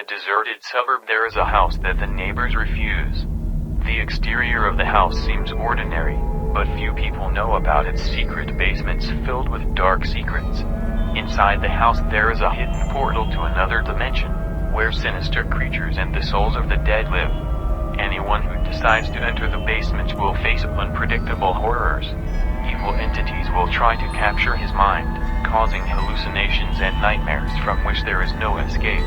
a deserted suburb there is a house that the neighbors refuse. The exterior of the house seems ordinary, but few people know about its secret basements filled with dark secrets. Inside the house there is a hidden portal to another dimension, where sinister creatures and the souls of the dead live. Anyone who decides to enter the basement will face unpredictable horrors. Evil entities will try to capture his mind, causing hallucinations and nightmares from which there is no escape.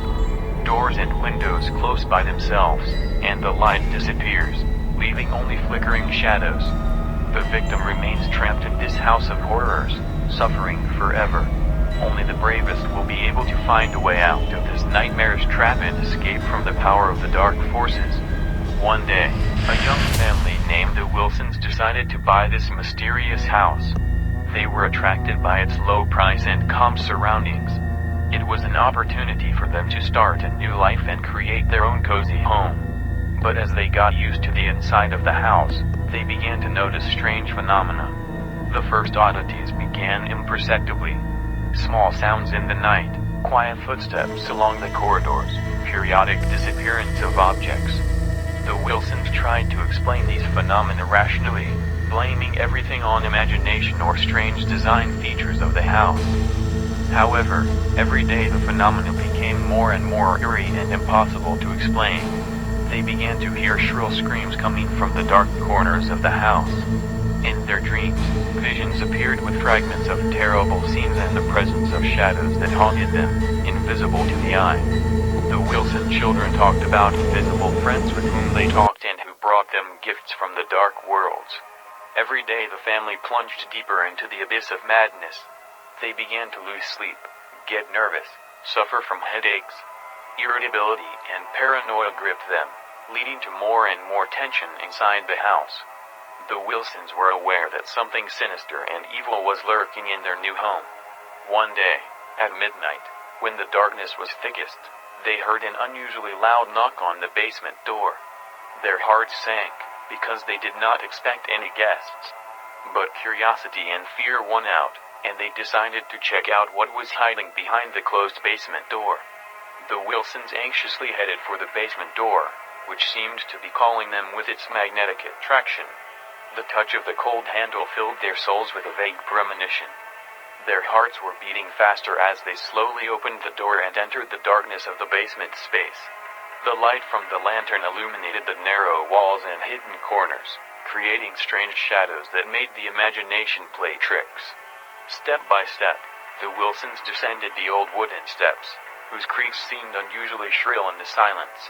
Doors and windows close by themselves, and the light disappears, leaving only flickering shadows. The victim remains trapped in this house of horrors, suffering forever. Only the bravest will be able to find a way out of this nightmarish trap and escape from the power of the dark forces. One day, a young family named the Wilsons decided to buy this mysterious house. They were attracted by its low price and calm surroundings. It was an opportunity for them to start a new life and create their own cozy home. But as they got used to the inside of the house, they began to notice strange phenomena. The first oddities began imperceptibly. Small sounds in the night, quiet footsteps along the corridors, periodic disappearance of objects. The Wilsons tried to explain these phenomena rationally, blaming everything on imagination or strange design features of the house. However, every day the phenomena became more and more eerie and impossible to explain. They began to hear shrill screams coming from the dark corners of the house. In their dreams, visions appeared with fragments of terrible scenes and the presence of shadows that haunted them, invisible to the eye. The Wilson children talked about invisible friends with whom they talked and who brought them gifts from the dark worlds. Every day the family plunged deeper into the abyss of madness. They began to lose sleep, get nervous, suffer from headaches. Irritability and paranoia gripped them, leading to more and more tension inside the house. The Wilsons were aware that something sinister and evil was lurking in their new home. One day, at midnight, when the darkness was thickest, they heard an unusually loud knock on the basement door. Their hearts sank, because they did not expect any guests. But curiosity and fear won out, and they decided to check out what was hiding behind the closed basement door. The Wilsons anxiously headed for the basement door, which seemed to be calling them with its magnetic attraction. The touch of the cold handle filled their souls with a vague premonition. Their hearts were beating faster as they slowly opened the door and entered the darkness of the basement space. The light from the lantern illuminated the narrow walls and hidden corners, creating strange shadows that made the imagination play tricks. Step by step, the Wilsons descended the old wooden steps, whose creaks seemed unusually shrill in the silence.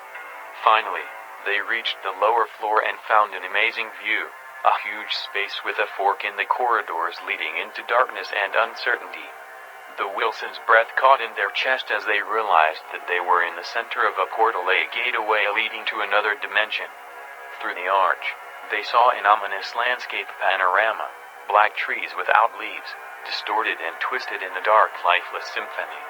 Finally, they reached the lower floor and found an amazing view. A huge space with a fork in the corridors leading into darkness and uncertainty. The Wilsons' breath caught in their chest as they realized that they were in the center of a portal, a gateway leading to another dimension. Through the arch, they saw an ominous landscape panorama, black trees without leaves, distorted and twisted in a dark, lifeless symphony.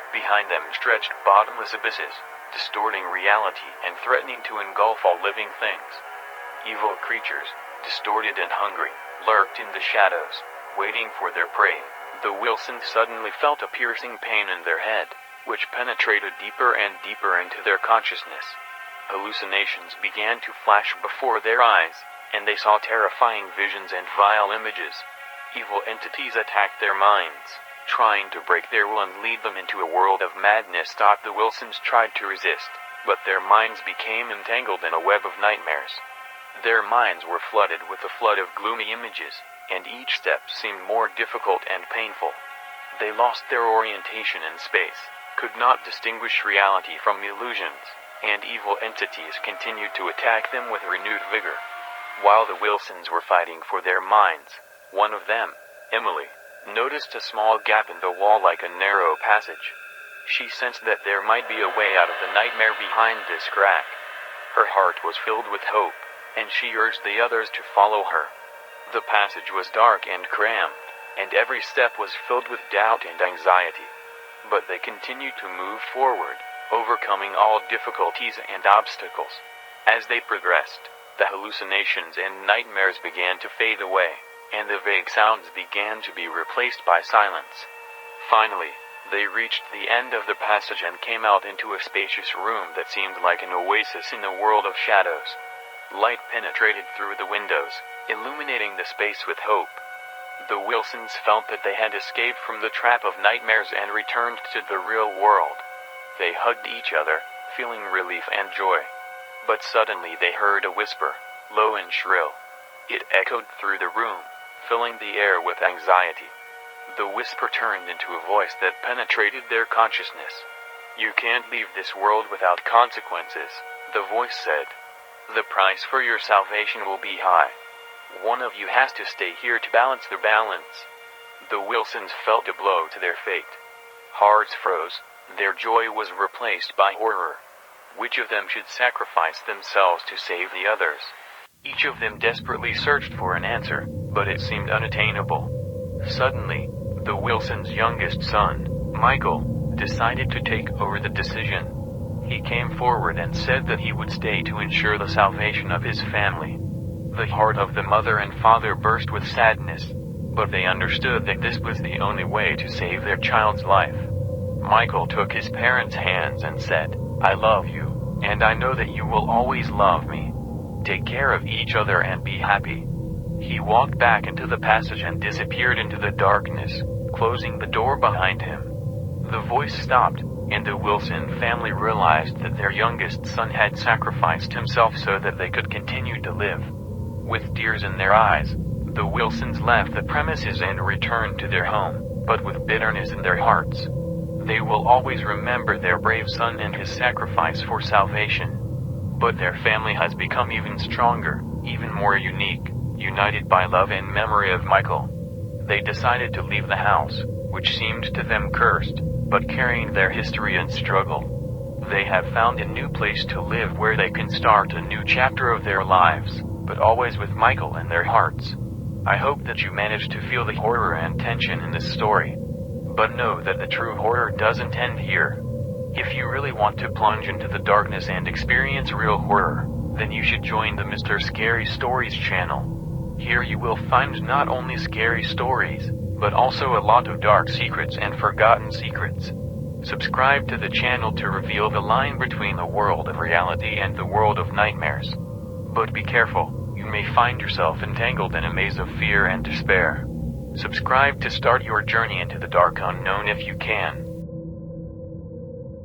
Behind them stretched bottomless abysses, distorting reality and threatening to engulf all living things. Evil creatures, distorted and hungry, lurked in the shadows, waiting for their prey. The Wilsons suddenly felt a piercing pain in their head, which penetrated deeper and deeper into their consciousness. Hallucinations began to flash before their eyes, and they saw terrifying visions and vile images. Evil entities attacked their minds, trying to break their will and lead them into a world of madness. The Wilsons tried to resist, but their minds became entangled in a web of nightmares. Their minds were flooded with a flood of gloomy images, and each step seemed more difficult and painful. They lost their orientation in space, could not distinguish reality from illusions, and evil entities continued to attack them with renewed vigor. While the Wilsons were fighting for their minds, one of them, Emily, noticed a small gap in the wall like a narrow passage. She sensed that there might be a way out of the nightmare behind this crack. Her heart was filled with hope, and she urged the others to follow her. The passage was dark and cramped, and every step was filled with doubt and anxiety. But they continued to move forward, overcoming all difficulties and obstacles. As they progressed, the hallucinations and nightmares began to fade away, and the vague sounds began to be replaced by silence. Finally, They reached the end of the passage and came out into a spacious room that seemed like an oasis in a world of shadows. Light penetrated through the windows, illuminating the space with hope. The Wilsons felt that they had escaped from the trap of nightmares and returned to the real world. They hugged each other, feeling relief and joy. But suddenly they heard a whisper, low and shrill. It echoed through the room, filling the air with anxiety. The whisper turned into a voice that penetrated their consciousness. "You can't leave this world without consequences," the voice said. "The price for your salvation will be high. One of you has to stay here to balance the balance." The Wilsons felt a blow to their fate. Hearts froze, their joy was replaced by horror. Which of them should sacrifice themselves to save the others? Each of them desperately searched for an answer, but it seemed unattainable. Suddenly, the Wilsons' youngest son, Michael, decided to take over the decision. He came forward and said that he would stay to ensure the salvation of his family. The heart of the mother and father burst with sadness, but they understood that this was the only way to save their child's life. Michael took his parents' hands and said, "I love you, and I know that you will always love me. Take care of each other and be happy." He walked back into the passage and disappeared into the darkness, closing the door behind him. The voice stopped, and the Wilson family realized that their youngest son had sacrificed himself so that they could continue to live. With tears in their eyes, the Wilsons left the premises and returned to their home, but with bitterness in their hearts. They will always remember their brave son and his sacrifice for salvation. But their family has become even stronger, even more unique, united by love and memory of Michael. They decided to leave the house, which seemed to them cursed, but carrying their history and struggle. They have found a new place to live where they can start a new chapter of their lives, but always with Michael in their hearts. I hope that you managed to feel the horror and tension in this story. But know that the true horror doesn't end here. If you really want to plunge into the darkness and experience real horror, then you should join the MrScary Stories channel. Here you will find not only scary stories, but also a lot of dark secrets and forgotten secrets. Subscribe to the channel to reveal the line between the world of reality and the world of nightmares. But be careful, you may find yourself entangled in a maze of fear and despair. Subscribe to start your journey into the dark unknown if you can.